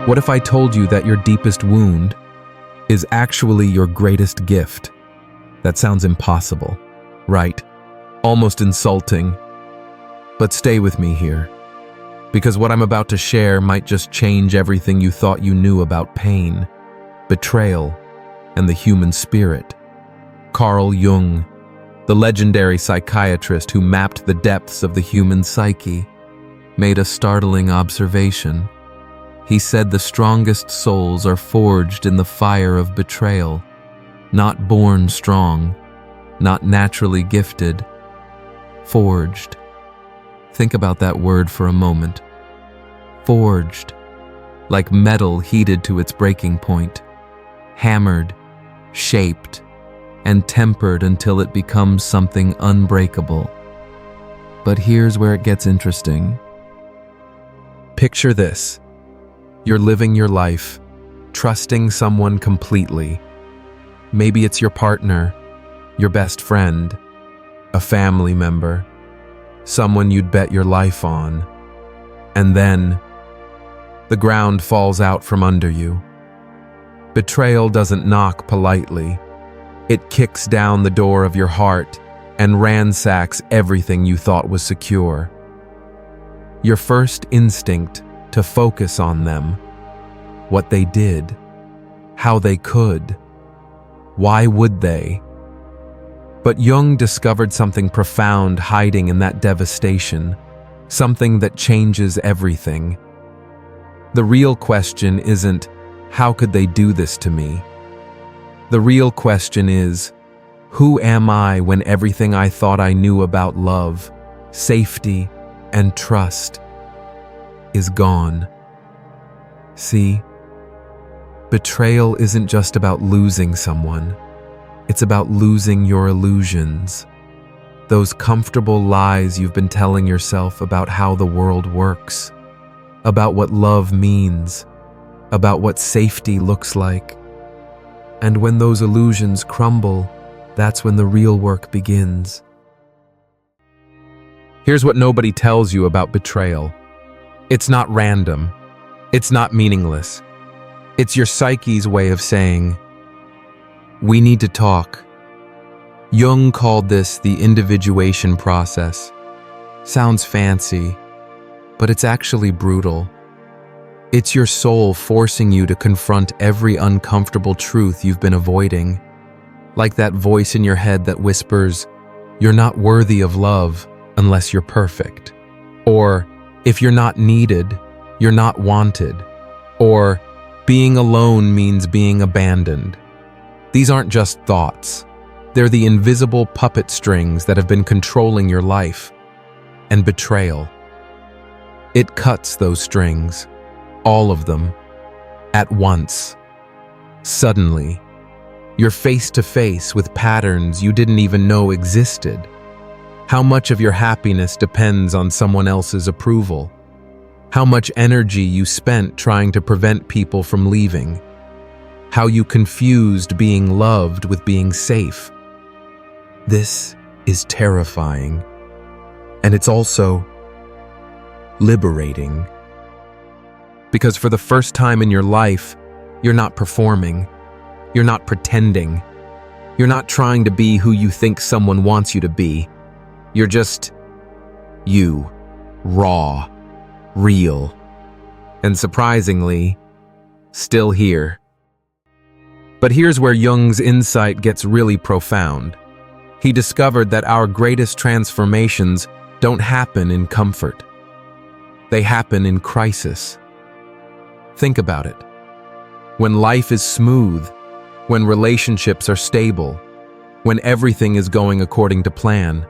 What if I told you that your deepest wound is actually your greatest gift? That sounds impossible, right? Almost insulting. But stay with me here, because what I'm about to share might just change everything you thought you knew about pain, betrayal, and the human spirit. Carl Jung, the legendary psychiatrist who mapped the depths of the human psyche, made a startling observation. He said the strongest souls are forged in the fire of betrayal, not born strong, not naturally gifted, forged. Think about that word for a moment. Forged, like metal heated to its breaking point, hammered, shaped, and tempered until it becomes something unbreakable. But here's where it gets interesting. Picture this. You're living your life, trusting someone completely. Maybe it's your partner, your best friend, a family member, someone you'd bet your life on. And then, the ground falls out from under you. Betrayal doesn't knock politely. It kicks down the door of your heart and ransacks everything you thought was secure. Your first instinct to focus on them, what they did, how they could, why would they? But Jung discovered something profound hiding in that devastation, something that changes everything. The real question isn't, how could they do this to me? The real question is, who am I when everything I thought I knew about love, safety, and trust is gone? See, betrayal isn't just about losing someone. It's about losing your illusions. Those comfortable lies you've been telling yourself about how the world works, about what love means, about what safety looks like. And when those illusions crumble, that's when the real work begins. Here's what nobody tells you about betrayal. It's not random. It's not meaningless. It's your psyche's way of saying, we need to talk. Jung called this the individuation process. Sounds fancy, but it's actually brutal. It's your soul forcing you to confront every uncomfortable truth you've been avoiding. Like that voice in your head that whispers, you're not worthy of love unless you're perfect. Or, if you're not needed, you're not wanted. Or, being alone means being abandoned. These aren't just thoughts. They're the invisible puppet strings that have been controlling your life. And betrayal. It cuts those strings, all of them, at once. Suddenly, you're face to face with patterns you didn't even know existed. How much of your happiness depends on someone else's approval? How much energy you spent trying to prevent people from leaving? How you confused being loved with being safe? This is terrifying. And it's also liberating. Because for the first time in your life, you're not performing. You're not pretending. You're not trying to be who you think someone wants you to be. You're just you, raw, real, and surprisingly, still here. But here's where Jung's insight gets really profound. He discovered that our greatest transformations don't happen in comfort. They happen in crisis. Think about it. When life is smooth, when relationships are stable, when everything is going according to plan,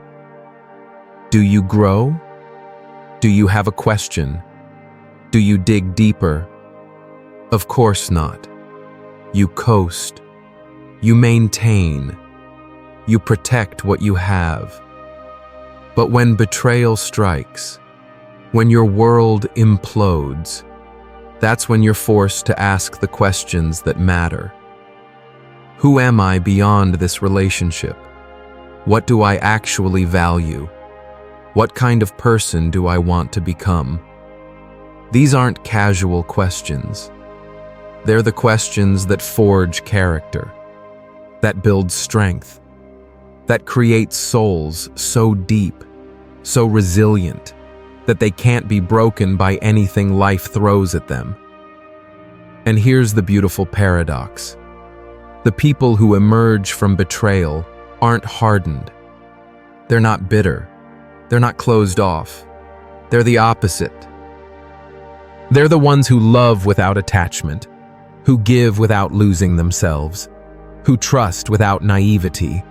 do you grow? Do you have a question? Do you dig deeper? Of course not. You coast. You maintain. You protect what you have. But when betrayal strikes, when your world implodes, that's when you're forced to ask the questions that matter. Who am I beyond this relationship? What do I actually value? What kind of person do I want to become? These aren't casual questions. They're the questions that forge character, that build strength, that create souls so deep, so resilient, that they can't be broken by anything life throws at them. And here's the beautiful paradox. The people who emerge from betrayal aren't hardened. They're not bitter. They're not closed off. They're the opposite. They're the ones who love without attachment, who give without losing themselves, who trust without naivety.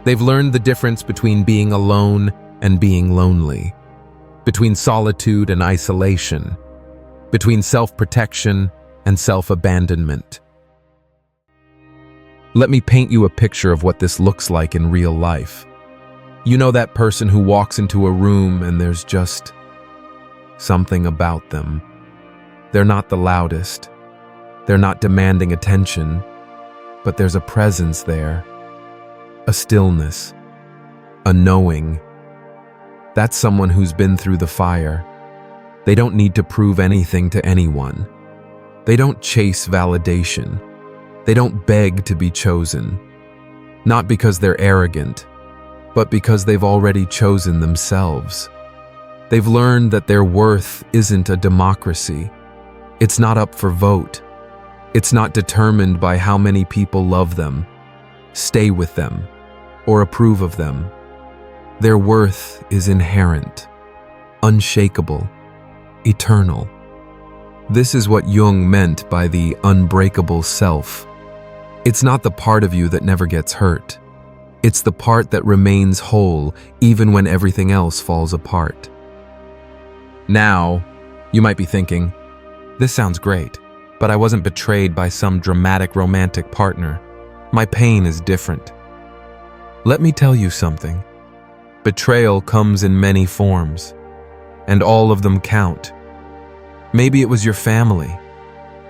They've learned the difference between being alone and being lonely, between solitude and isolation, between self-protection and self-abandonment. Let me paint you a picture of what this looks like in real life. You know that person who walks into a room and there's just something about them. They're not the loudest. They're not demanding attention, but there's a presence there, a stillness, a knowing. That's someone who's been through the fire. They don't need to prove anything to anyone. They don't chase validation. They don't beg to be chosen. Not because they're arrogant, but because they've already chosen themselves. They've learned that their worth isn't a democracy. It's not up for vote. It's not determined by how many people love them, stay with them, or approve of them. Their worth is inherent, unshakable, eternal. This is what Jung meant by the unbreakable self. It's not the part of you that never gets hurt. It's the part that remains whole even when everything else falls apart. Now, you might be thinking, this sounds great, but I wasn't betrayed by some dramatic romantic partner. My pain is different. Let me tell you something. Betrayal comes in many forms, and all of them count. Maybe it was your family,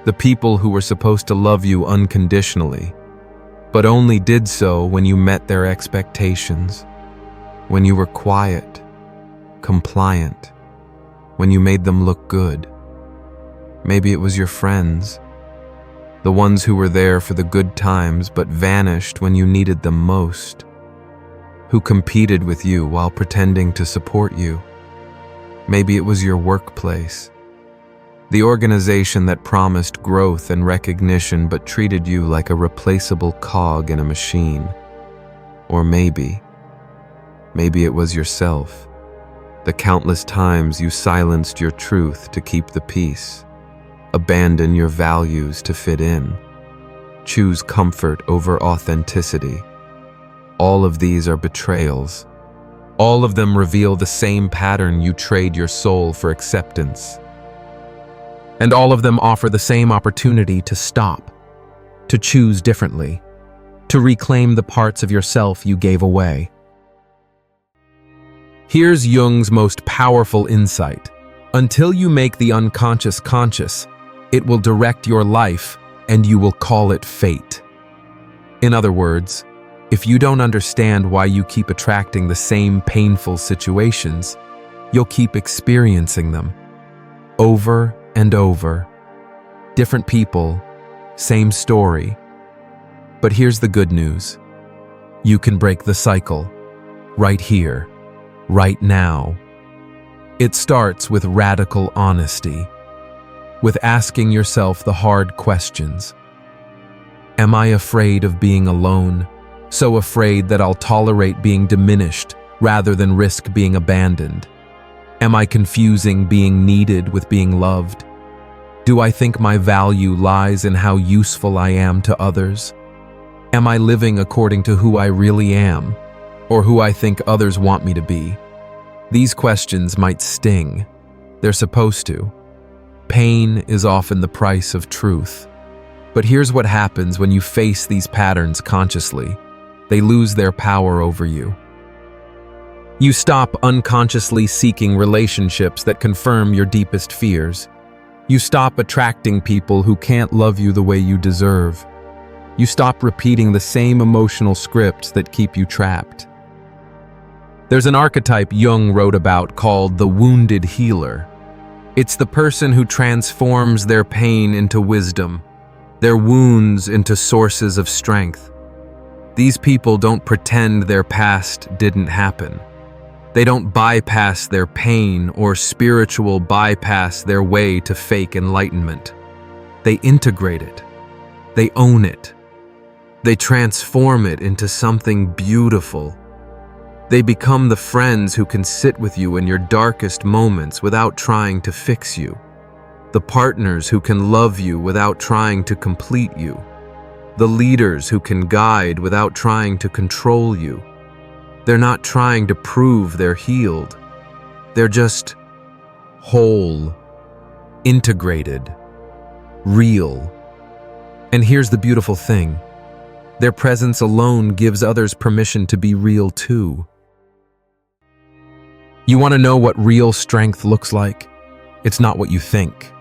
the people who were supposed to love you unconditionally, but only did so when you met their expectations, when you were quiet, compliant, when you made them look good. Maybe it was your friends, the ones who were there for the good times but vanished when you needed them most, who competed with you while pretending to support you. Maybe it was your workplace, the organization that promised growth and recognition but treated you like a replaceable cog in a machine. Or maybe it was yourself, the countless times you silenced your truth to keep the peace, abandon your values to fit in, choose comfort over authenticity. All of these are betrayals. All of them reveal the same pattern you trade your soul for acceptance. And all of them offer the same opportunity to stop, to choose differently, to reclaim the parts of yourself you gave away. Here's Jung's most powerful insight. Until you make the unconscious conscious, it will direct your life and you will call it fate. In other words, if you don't understand why you keep attracting the same painful situations, you'll keep experiencing them over and over. Different people, same story. But here's the good news. You can break the cycle, right here, right now. It starts with radical honesty, with asking yourself the hard questions. Am I afraid of being alone? So afraid that I'll tolerate being diminished rather than risk being abandoned? Am I confusing being needed with being loved? Do I think my value lies in how useful I am to others? Am I living according to who I really am, or who I think others want me to be? These questions might sting. They're supposed to. Pain is often the price of truth. But here's what happens when you face these patterns consciously. They lose their power over you. You stop unconsciously seeking relationships that confirm your deepest fears. You stop attracting people who can't love you the way you deserve. You stop repeating the same emotional scripts that keep you trapped. There's an archetype Jung wrote about called the wounded healer. It's the person who transforms their pain into wisdom, their wounds into sources of strength. These people don't pretend their past didn't happen. They don't bypass their pain or spiritual bypass their way to fake enlightenment. They integrate it. They own it. They transform it into something beautiful. They become the friends who can sit with you in your darkest moments without trying to fix you. The partners who can love you without trying to complete you. The leaders who can guide without trying to control you. They're not trying to prove they're healed. They're just whole, integrated, real. And here's the beautiful thing. Their presence alone gives others permission to be real too. You want to know what real strength looks like? It's not what you think.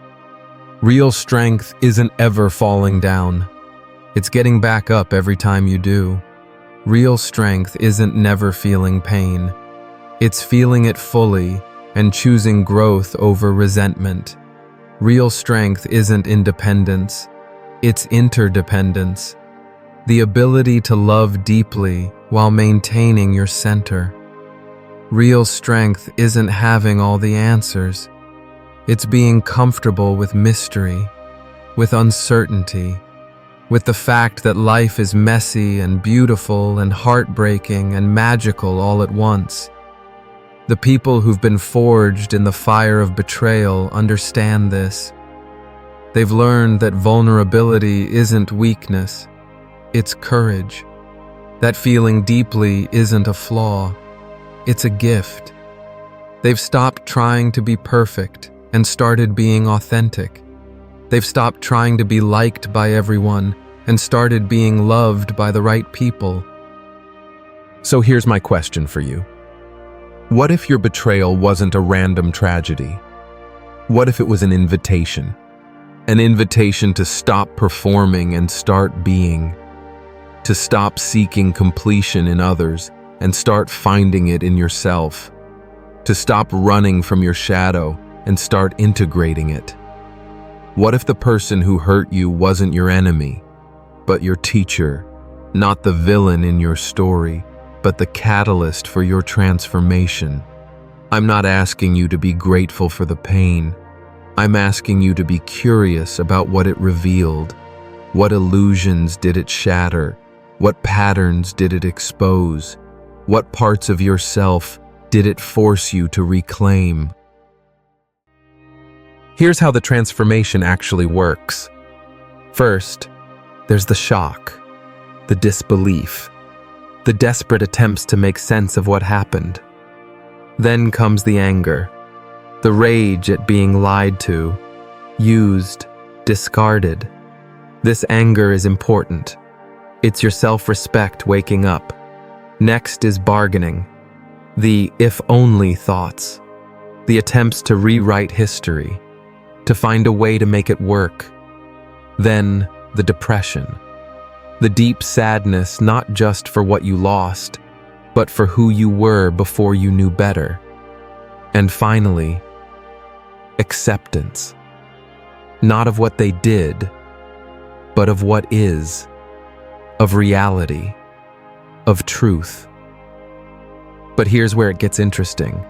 Real strength isn't ever falling down. It's getting back up every time you do. Real strength isn't never feeling pain. It's feeling it fully and choosing growth over resentment. Real strength isn't independence. It's interdependence. The ability to love deeply while maintaining your center. Real strength isn't having all the answers. It's being comfortable with mystery, with uncertainty, with the fact that life is messy and beautiful and heartbreaking and magical all at once. The people who've been forged in the fire of betrayal understand this. They've learned that vulnerability isn't weakness, it's courage. That feeling deeply isn't a flaw. It's a gift. They've stopped trying to be perfect and started being authentic. They've stopped trying to be liked by everyone and started being loved by the right people. So here's my question for you. What if your betrayal wasn't a random tragedy? What if it was an invitation? An invitation to stop performing and start being. To stop seeking completion in others and start finding it in yourself. To stop running from your shadow and start integrating it. What if the person who hurt you wasn't your enemy, but your teacher, not the villain in your story, but the catalyst for your transformation? I'm not asking you to be grateful for the pain. I'm asking you to be curious about what it revealed. What illusions did it shatter? What patterns did it expose? What parts of yourself did it force you to reclaim? Here's how the transformation actually works. First, there's the shock, the disbelief, the desperate attempts to make sense of what happened. Then comes the anger, the rage at being lied to, used, discarded. This anger is important. It's your self-respect waking up. Next is bargaining, the if-only thoughts, the attempts to rewrite history, to find a way to make it work. Then the depression, the deep sadness not just for what you lost, but for who you were before you knew better. And finally, acceptance, not of what they did, but of what is, of reality, of truth. But here's where it gets interesting.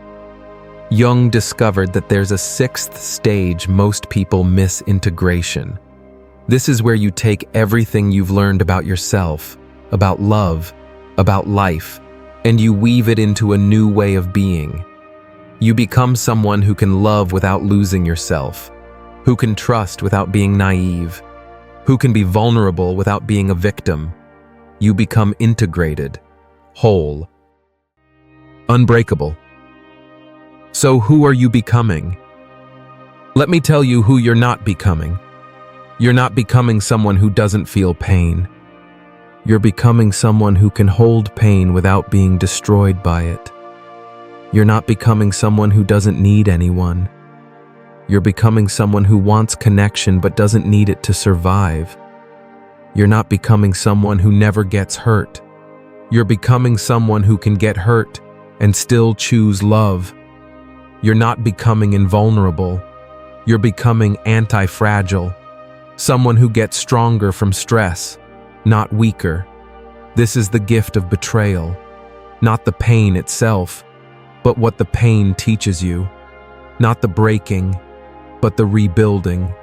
Jung discovered that there's a sixth stage most people miss: integration. This is where you take everything you've learned about yourself, about love, about life, and you weave it into a new way of being. You become someone who can love without losing yourself, who can trust without being naive, who can be vulnerable without being a victim. You become integrated, whole, unbreakable. So who are you becoming? Let me tell you who you're not becoming. You're not becoming someone who doesn't feel pain. You're becoming someone who can hold pain without being destroyed by it. You're not becoming someone who doesn't need anyone. You're becoming someone who wants connection but doesn't need it to survive. You're not becoming someone who never gets hurt. You're becoming someone who can get hurt and still choose love. You're not becoming invulnerable. You're becoming anti-fragile, someone who gets stronger from stress, not weaker. This is the gift of betrayal, not the pain itself, but what the pain teaches you. Not the breaking, but the rebuilding.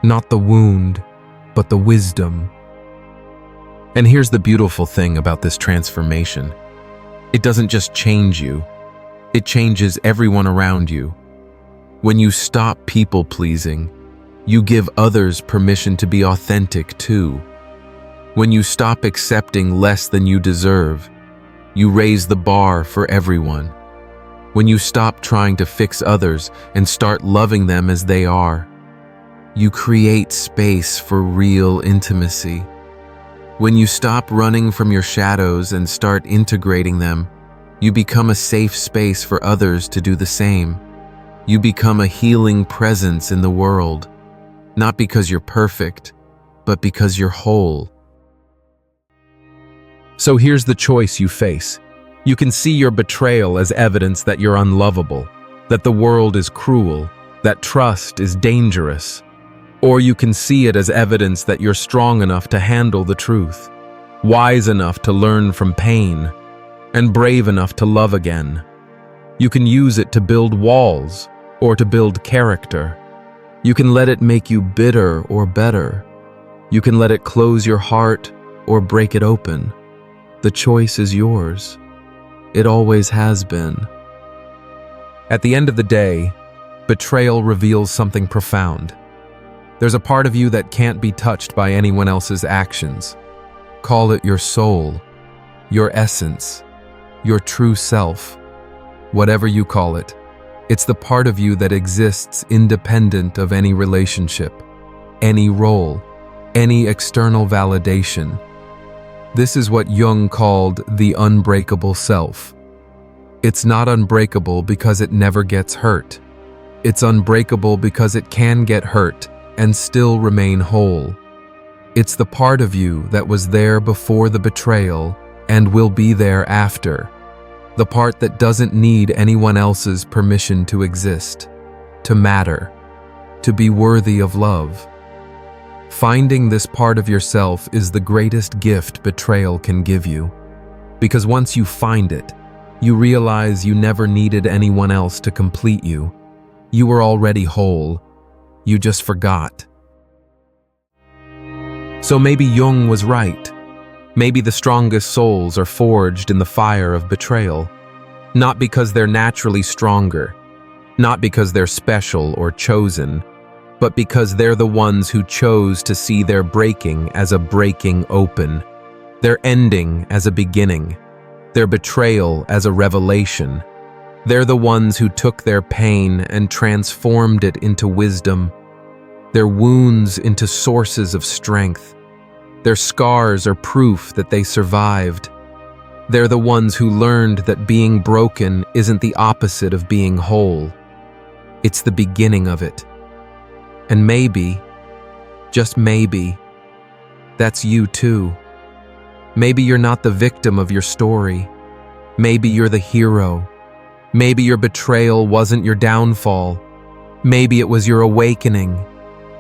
Not the wound, but the wisdom. And here's the beautiful thing about this transformation. It doesn't just change you, it changes everyone around you. When you stop people-pleasing, you give others permission to be authentic too. When you stop accepting less than you deserve, you raise the bar for everyone. When you stop trying to fix others and start loving them as they are, you create space for real intimacy. When you stop running from your shadows and start integrating them, you become a safe space for others to do the same. You become a healing presence in the world, not because you're perfect, but because you're whole. So here's the choice you face. You can see your betrayal as evidence that you're unlovable, that the world is cruel, that trust is dangerous. Or you can see it as evidence that you're strong enough to handle the truth, wise enough to learn from pain, and brave enough to love again. You can use it to build walls or to build character. You can let it make you bitter or better. You can let it close your heart or break it open. The choice is yours. It always has been. At the end of the day, betrayal reveals something profound. There's a part of you that can't be touched by anyone else's actions. Call it your soul, your essence, your true self. Whatever you call it, it's the part of you that exists independent of any relationship, any role, any external validation. This is what Jung called the unbreakable self. It's not unbreakable because it never gets hurt. It's unbreakable because it can get hurt and still remain whole. It's the part of you that was there before the betrayal and will be there after. The part that doesn't need anyone else's permission to exist, to matter, to be worthy of love. Finding this part of yourself is the greatest gift betrayal can give you. Because once you find it, you realize you never needed anyone else to complete you. You were already whole. You just forgot. So maybe Jung was right. Maybe the strongest souls are forged in the fire of betrayal. Not because they're naturally stronger, not because they're special or chosen, but because they're the ones who chose to see their breaking as a breaking open, their ending as a beginning, their betrayal as a revelation. They're the ones who took their pain and transformed it into wisdom, their wounds into sources of strength. Their scars are proof that they survived. They're the ones who learned that being broken isn't the opposite of being whole. It's the beginning of it. And maybe, just maybe, that's you too. Maybe you're not the victim of your story. Maybe you're the hero. Maybe your betrayal wasn't your downfall. Maybe it was your awakening.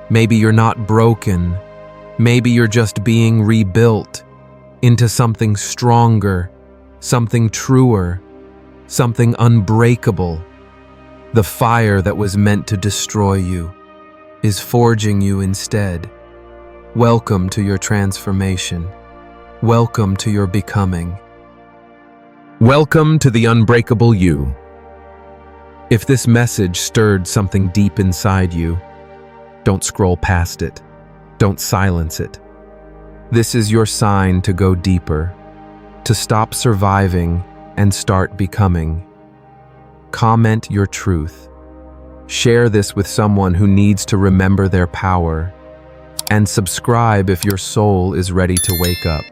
Maybe you're not broken. Maybe you're just being rebuilt into something stronger, something truer, something unbreakable. The fire that was meant to destroy you is forging you instead. Welcome to your transformation. Welcome to your becoming. Welcome to the unbreakable you. If this message stirred something deep inside you, don't scroll past it. Don't silence it. This is your sign to go deeper, to stop surviving and start becoming. Comment your truth. Share this with someone who needs to remember their power. And subscribe if your soul is ready to wake up.